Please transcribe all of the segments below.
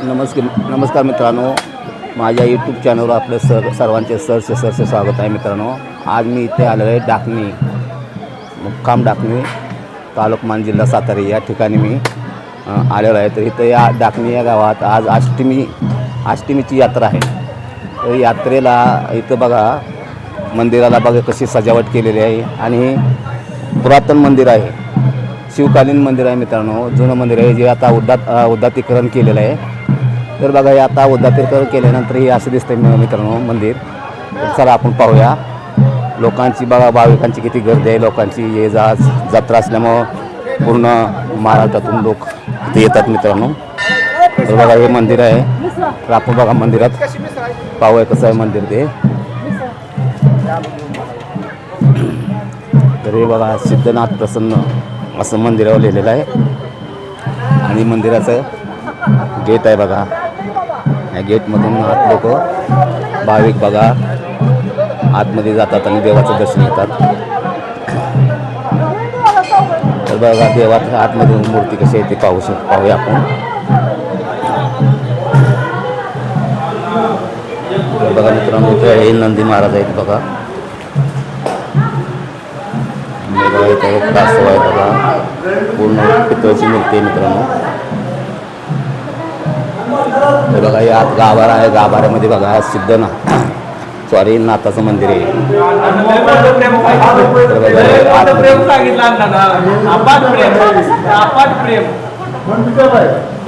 नमस्कार मित्रांनो, माझ्या यूट्यूब चॅनलवर आपलं सर्वांचे सरसे स्वागत आहे. मित्रांनो, आज मी इथे आलो आहे डाकणी, मुक्काम डाकणी, तालुका मान, जिल्हा सातारा या ठिकाणी मी आलेलो आहे. तर इथं या डाकणी या गावात आज अष्टमीची यात्रा आहे. तर यात्रेला इथं बघा, मंदिराला बघा कशी सजावट केलेली आहे आणि पुरातन मंदिर आहे, शिवकालीन मंदिर आहे. मित्रांनो, जुनं मंदिर आहे जे आता उद्धातीकरण केलेलं आहे. तर बघा, हे आता उद्धातीकरण केल्यानंतर हे असं दिसतंय मित्रांनो मंदिर. चला आपण पाहूया. लोकांची बघा, भाविकांची किती गर्दी आहे. लोकांची ये जा जत्रा असल्यामुळं पूर्ण महाराष्ट्रातून लोक इथे येतात मित्रांनो. तर बघा, हे मंदिर आहे. तर आपण बघा मंदिरात पाहूया कसं आहे मंदिर ते. तर हे बघा, सिद्धनाथ प्रसन्न असं मंदिरावर लिहिलेलं आहे आणि मंदिराचं गेट आहे बघा. या गेटमधून आत लोक भाविक बघा आतमध्ये जातात आणि देवाचं दर्शन घेतात. तर बघा, देवाच्या आतमध्ये मूर्ती कशी आहे ती पाहूया आपण. तर बघा मित्रांनो, इथे हे नंदी महाराज आहेत बघा. बघा, इथे एक कासव आहे बघा, पूर्ण पितळची मूर्ती आहे मित्रांनो. हे बघा, हे आत गाभारा आहे. गाभाऱ्यामध्ये बघा नाथाचं मंदिर आहे. तर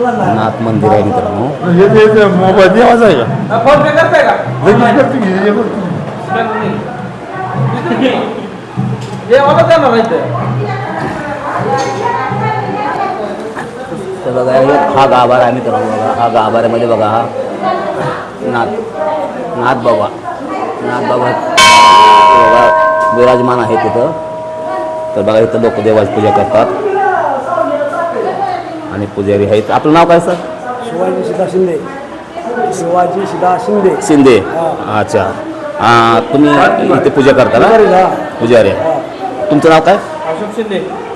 बघा, नाथ मंदिर आहे मित्रांनो. तर बघा, हा गाभारा आहे मित्रांनो. बघा, हा गाभाऱ्यामध्ये बघा हा नाथ बाबा विराजमान आहे तिथं. तर बघा, इथं लोक देवाची पूजा करतात आणि पुजारी आहेत. आपलं नाव काय सर? शिवाजी सिद्धा शिंदे. अच्छा, तुम्ही इथे पूजा करता ना? पुजारी. तुमचं नाव काय?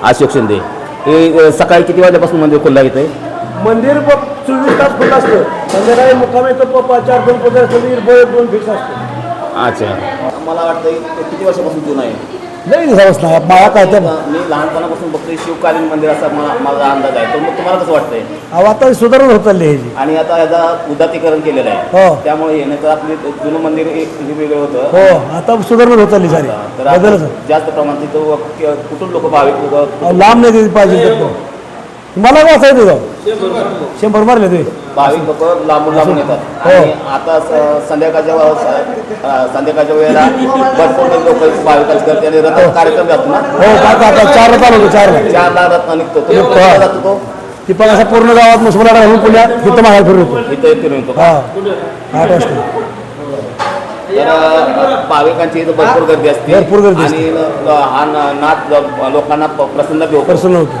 अशोक शिंदे. हे सकाळी किती वाजल्यापासून मंदिर खुलं आहे? मंदिर 24 तास खुलं असतं. संध्याकाळी मुक्काम येतो 4-2 पदार्थ दोन फिक्स असतो. अच्छा, मला वाटतं किती वर्षापासून जुनं आहे? नाही दिवस नाही मला काय तर मी लहानपणापासून बघतोय शिवकालीन मंदिर असा माझा अंदाज आहे. तर मग तुम्हाला कसं वाटतंय? आता सुधारण होत चालली आणि आता याचा उद्धातीकरण केलेलं आहे. हो, त्यामुळे हे नाही तर आपले जुनं मंदिर वेगळं होतं. हो, आता सुधारण होत चालली सारी. तर जास्त प्रमाणात तिथं कुठून लोक भाविक लोक लांब नाही पाहिजे. मला काय असायचं 100 मारले ते भाविक लोक लांबून येतात. आणि आता संध्याकाळच्या वेळेला भरपूर लोक भाविकांची गर्दी आणि रथ कार्यक्रम जातो ना. हो, आता 4 चालू 4ला रथ निघतो तो. ती पण असं पूर्ण गावात मुसलमाना घालून पुण्यात इथं मागायला फिरवतो. इथं फिरून येतो. हा, 8 वाजता. तर भाविकांची इथं भरपूर गर्दी असते. आणि हा नाथ लोकांना प्रसन्न होतो.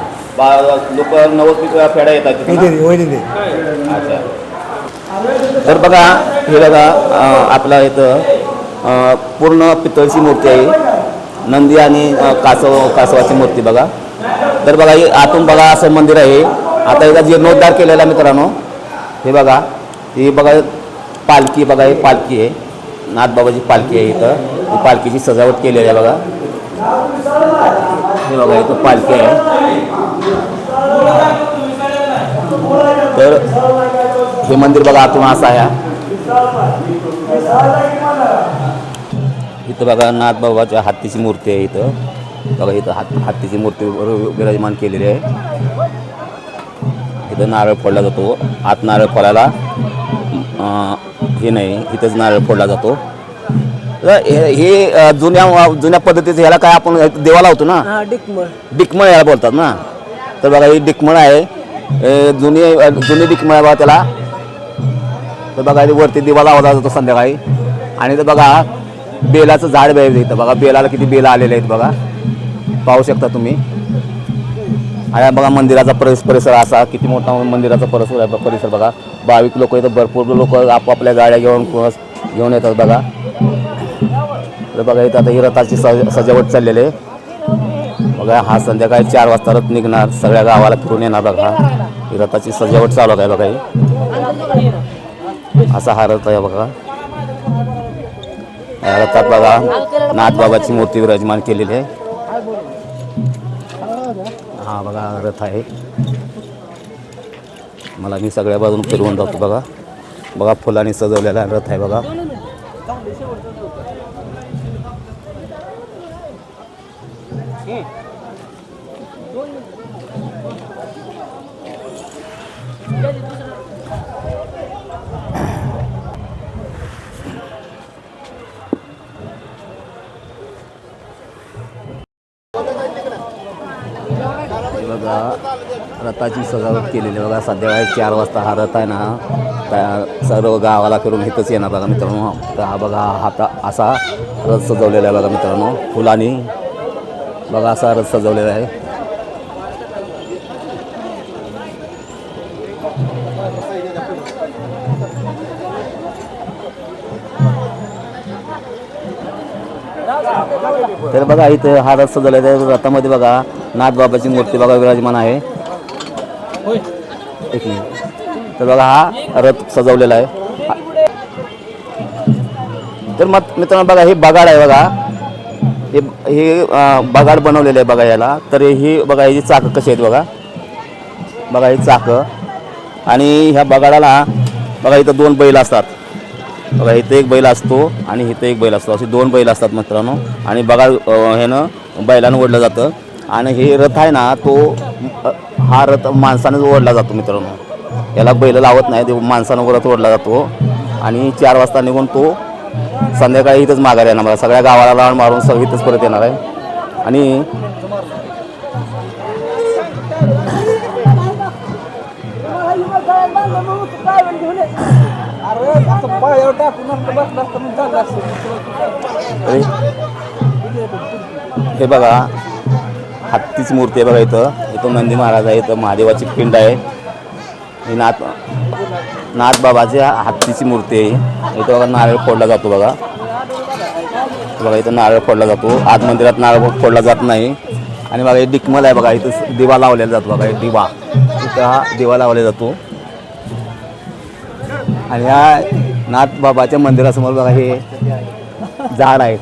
लोक 90 फेड्या येतात. अच्छा. तर बघा, हे बघा, आपला इथं पूर्ण पितळची मूर्ती आहे. नंदी आणि कासवाची मूर्ती बघा. तर बघा, आतून बघा असं मंदिर आहे. आता याचा जीर्णोद्धार केलेला मित्रांनो. हे बघा, ही बघा पालखी बघा, ही पालखी आहे, नाथबाबाची पालखी आहे. इथं ही पालखीची सजावट केलेली आहे बघा. हे बघा, इथं पालखी आहे. तर हे मंदिर बघा आतून असं आहे. इथं बघा नाथबाबाच्या हत्तीची मूर्ती आहे. इथं बघा, इथं हत्तीची मूर्ती विराजमान केलेली आहे. इथं नारळ फोडला जातो. आत नारळ फोडायला हे नाही, इथंच नारळ फोडला जातो. हे जुन्या पद्धतीचं ह्याला काय आपण देवा लावतो ना, डिकमळ याला बोलतात ना. तर बघा, ही डिकमळ आहे, जुनी डिकमळ आहे बघा त्याला. तर बघा, वरती दिवा लावला जातो संध्याकाळी. आणि तर बघा, बेलाचं झाड बघायचं इथं बघा. बेलाला किती बेला आलेले आहेत बघा, पाहू शकता तुम्ही. आणि बघा, मंदिराचा परिसर असा किती मोठा मंदिराचा परिसर बघा. भाविक लोक इथं भरपूर लोक आपापल्या गाड्या घेऊन येतात बघा. तर बघा, इथं आता ही रथाची सजावट चाललेली आहे बघा. हा संध्याकाळी 4 वाजता रथ निघणार, सगळ्या गावाला फिरून येणार बघा. ही रथाची सजावट चालू आहे बघा. ही असा हा रथ आहे बघा. या रथात बघा नाथबाबाची मूर्ती विराजमान केलेली आहे. हा बघा रथ आहे. मला मी सगळ्या बाजून फिरवून जातो बघा. बघा फुलांनी सजवलेला रथ आहे बघा. बघा रथाची सजावट केलेली बघा. संध्याकाळी 4 वाजता हा रथ आहे ना त्या सर्व गावाला फिरून इथंच येणार बघा मित्रांनो. तर हा बघा हाता असा रथ सजवलेला आहे बघा मित्रांनो. फुलांनी बघा असा रथ सजवलेला आहे. तर बघा इथं हा रथ सजवलेला आहे. रथामध्ये बघा नाथबाबाची मूर्ती बघा विराजमान आहे. एक मिनिट. तर बघा हा रथ सजवलेला आहे. तर मग मित्रांनो बघा हे बगाड आहे बघा. हे बगाड बनवलेलं आहे बघा याला. तर ही बघा ह्याची चाकं कशी आहेत बघा. बघा ही चाकं आणि ह्या बगाडाला बघा इथं 2 बैल असतात बघा. इथं एक बैल असतो आणि इथं एक बैल असतो. असे 2 बैल असतात मित्रांनो. आणि बगाड ह्यानं बैलानं ओढलं जातं. आणि हे रथ आहे ना तो हा रथ माणसानेच ओढला जातो मित्रांनो. याला बैल लावत नाही. ते माणसानं रथ ओढला जातो. आणि 4 वाजता निघून तो संध्याकाळी इथंच माघारी येणार मला. सगळ्या गावाला राऊंड मारून सगळं इथंच परत येणार आहे. आणि हे बघा हत्तीची मूर्ती आहे बघा. इथं नंदी महाराज आहे. इथं महादेवाची पिंड आहे. ही नाथबाबाच्या हत्तीची मूर्ती आहे. इथं बघा नारळ फोडला जातो बघा. बघा इथं नारळ फोडला जातो. आत मंदिरात नारळ फोडला जात नाही. आणि बघा हे डिकमल आहे बघा. इथं दिवा लावलेला जातो बघा. दिवा इथं हा दिवा लावला जातो. आणि ह्या नाथबाबाच्या मंदिरासमोर बघा हे झाड आहे.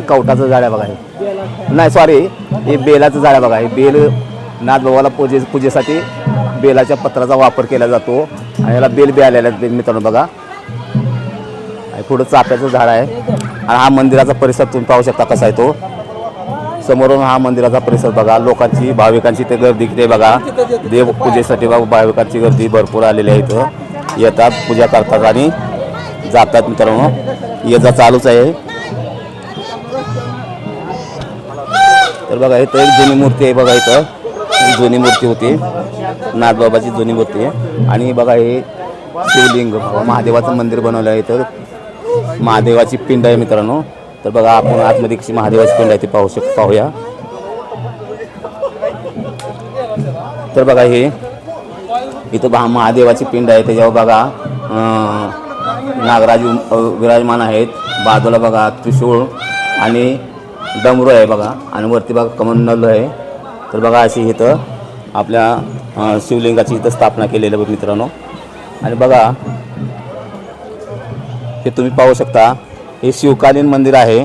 कवटाचं झाड आहे बघा. हे नाही सॉरी हे बेलाचं झाड आहे बघा. हे बेल नाथबाबाला पूजेसाठी बेलाच्या पत्राचा वापर केला जातो. आणि याला बेल बी आलेला आहे मित्रांनो बघा. आणि पुढं चाफ्याचं झाड आहे. आणि हा मंदिराचा परिसर तुम्ही पाहू शकता कसा आहे तो. समोरून हा मंदिराचा परिसर बघा. लोकांची भाविकांची ते गर्दी किती बघा. देव पूजेसाठी बघा भाविकांची गर्दी भरपूर आलेली आहे. इथं येतात पूजा करतात आणि जातात मित्रांनो. ये जा चालूच आहे. तर बघा इथं एक जुनी मूर्ती आहे बघा. इथं जुनी मूर्ती होती नाथबाबाची जुनी मूर्ती आहे. आणि बघा हे शिवलिंग महादेवाचं मंदिर बनवलं आहे. इथं महादेवाची पिंड आहे मित्रांनो. तर बघा आपण आतमध्ये कशी महादेवाची पिंड आहे ती पाहूया. तर बघा हे इथं महादेवाची पिंड आहे. त्याच्यावर बघा नागराज विराजमान आहेत. बाजूला बघा त्रिशूळ आणि डमरू आहे बघा. आणि वरती बघा कमंडल आहे. तर बघा अशी इथं आपल्या शिवलिंगाची इथं स्थापना केलेली आहे मित्रांनो. आणि बघा हे तुम्ही पाहू शकता हे शिवकालीन मंदिर आहे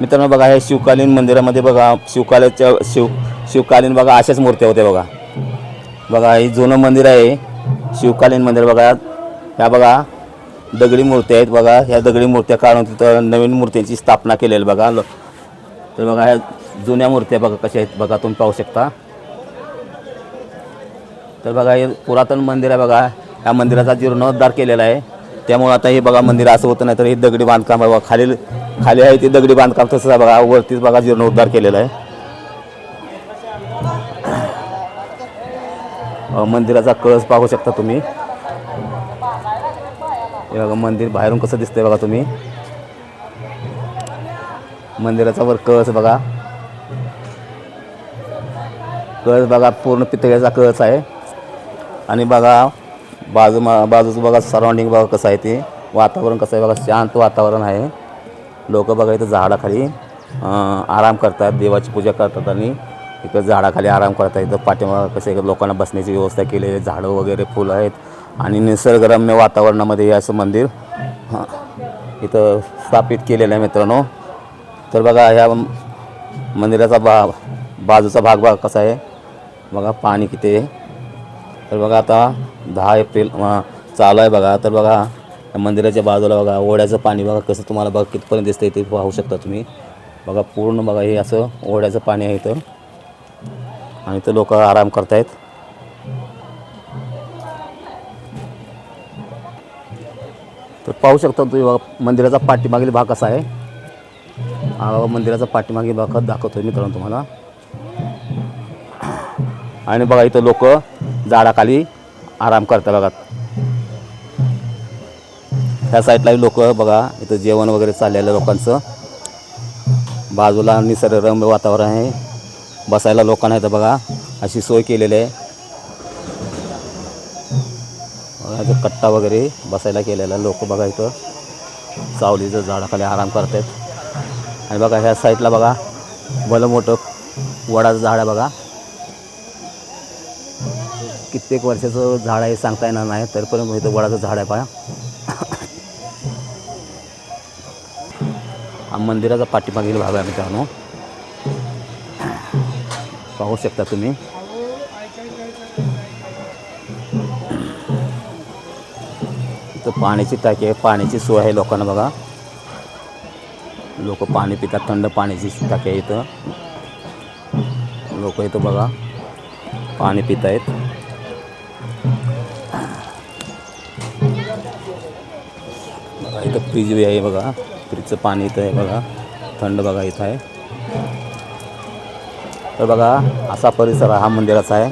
मित्रांनो. बघा हे शिवकालीन मंदिरामध्ये बघा शिवकालीन बघा अशाच मूर्त्या होत्या बघा. बघा हे जुनं मंदिर आहे शिवकालीन मंदिर बघा. ह्या बघा दगडी मूर्त्या आहेत बघा. ह्या दगडी मूर्त्या काढून तिथं नवीन मूर्त्यांची स्थापना केलेली बघा. तर बघा ह्या जुन्या मूर्त्या बघा कशा आहेत बघा तुम्ही पाहू शकता. तर बघा हे पुरातन मंदिर आहे बघा. ह्या मंदिराचा जीर्णोद्धार केलेला आहे. त्यामुळे आता हे बघा मंदिर असं होतं नाही तर हे दगडी बांधकाम बघा. खाली आहे ते दगडी बांधकाम तसंच आहे बघा. वरतीच बघा जीर्णोद्धार केलेला आहे. मंदिराचा कळस पाहू शकता तुम्ही. हे बघा मंदिर बाहेरून कसं दिसतंय बघा तुम्ही. मंदिराचा वर कळस बघा. कळस बघा पूर्ण पितळेचा कळस आहे. आणि बघा बाजूचं बघा सराउंडिंग बघा कसं आहे ते वातावरण कसं आहे बघा. शांत वातावरण आहे. लोक बघा इथं झाडाखाली आराम करतात. देवाची पूजा करतात आणि इथं झाडाखाली आराम करतात. इथं पाठीमागं कसं आहे लोकांना बसण्याची व्यवस्था केली आहे. झाडं वगैरे फुलं आहेत आणि निसर्गरम्य वातावरणामध्ये हे असं मंदिर इथं स्थापित केलेलं आहे मित्रांनो. तर बघा ह्या मंदिराचा बाजूचा भाग कसा आहे बघा, पाणी किती आहे. तर बघा आता 10 एप्रिल चालू आहे बघा. तर बघा या मंदिराच्या बाजूला बघा ओढ्याचं पाणी बघा कसं तुम्हाला बघा कितपर्यंत दिसतं ते पाहू शकता तुम्ही. बघा पूर्ण बघा हे असं ओढ्याचं पाणी आहे इथं आणि इथं लोक आराम करतायत. तर पाहू शकता तुम्ही बघा मंदिराचा पाठीमागील भाग कसा आहे. हा मंदिराचा पाठीमागील भाग दाखवतोय मित्रांनो तुम्हाला. आणि बघा इथं लोक झाडाखाली आराम करतात बघा. त्या साईडला लोक बघा इथं जेवण वगैरे चाललेलं लोकांचं. बाजूला निसर्गरम्य वातावरण आहे, बसायला लोकांना इथं बघा अशी सोय केलेली आहे. बघा कट्टा वगैरे बसायला केलेला, लोक बघा इथं सावलीचं झाडाखाली आराम करत आहेत. आणि बघा ह्या साईडला बघा भलं मोठं वडाचं झाड आहे बघा. कित्येक वर्षाचं झाड आहे सांगता येणार नाही, तरी पण इथं वडाचं झाड आहे बघा. हा मंदिराचा पाठीमागील भाग आहे मित्रांनो, पाहू शकता तुम्ही. इथं पाण्याची टाकी आहे, पाण्याची सोय आहे लोकांना बघा. लोक पाणी पितात, थंड पाण्याची टाकी आहे इथं. लोक इथं बघा पाणी पित आहेत. बघा इथं फ्रीज बी आहे बघा, फ्रीजचं पाणी इथं आहे बघा, थंड बघा इथं आहे. तर बघा असा परिसर हा मंदिराचा आहे.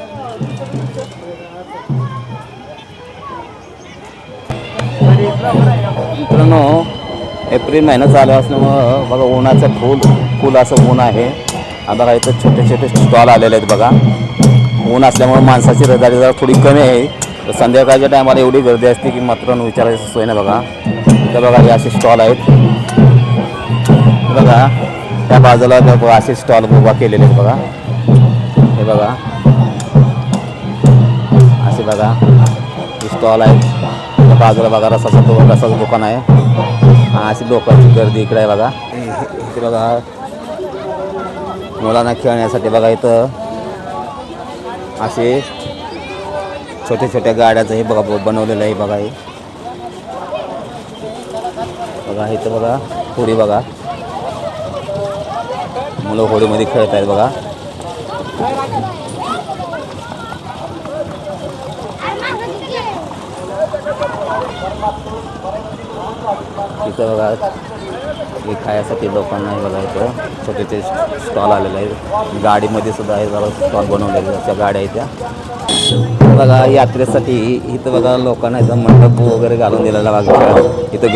मित्रांनो एप्रिल महिना चालू असल्यामुळं बघा उन्हाचं फुल असं ऊन आहे. बघा इथं छोटे छोटे स्टॉल आलेले आहेत बघा. ऊन असल्यामुळे माणसाची रजारी जरा थोडी कमी आहे. तर संध्याकाळच्या टायमाला एवढी गर्दी असते की मात्र विचारायची सोय नाही बघा. तर बघा हे असे स्टॉल आहेत बघा. त्या बाजूला बघा असे स्टॉल उभा केलेले आहेत बघा. हे बघा असे बघा हे स्टॉल आहेत. त्या बाजूला बघा रसाचं दुकान आहे. अशी लोकांची गर्दी इकडे आहे बघा. इथे बघा मुलांना खेळण्यासाठी बघा इथं असे छोट्या छोट्या गाड्याचं हे बघा बनवलेलं आहे बघा. हे बघा इथं बघा होडी बघा, मुलं होडीमध्ये खेळत आहेत बघा. इथं बघा हे खाण्यासाठी लोकांना आहे बघा. इथं छोटे छोटे स्टॉल आलेले आहेत. गाडीमध्ये सुद्धा आहे जरा स्टॉल बनवलेले त्या गाड्या आहेत त्या बघा. यात्रेसाठी इथं बघा लोकांना इथं मंडप वगैरे घालून दिलेला बघा. इथं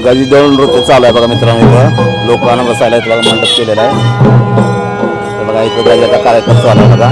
गजी दळून नृत्य चालू आहे बघा मित्रांनो. इथं लोकांना बसायला इथं बघा मंडप केलेला आहे. तर बघा इथं गजाचा कार्यक्रम चालू आहे बघा.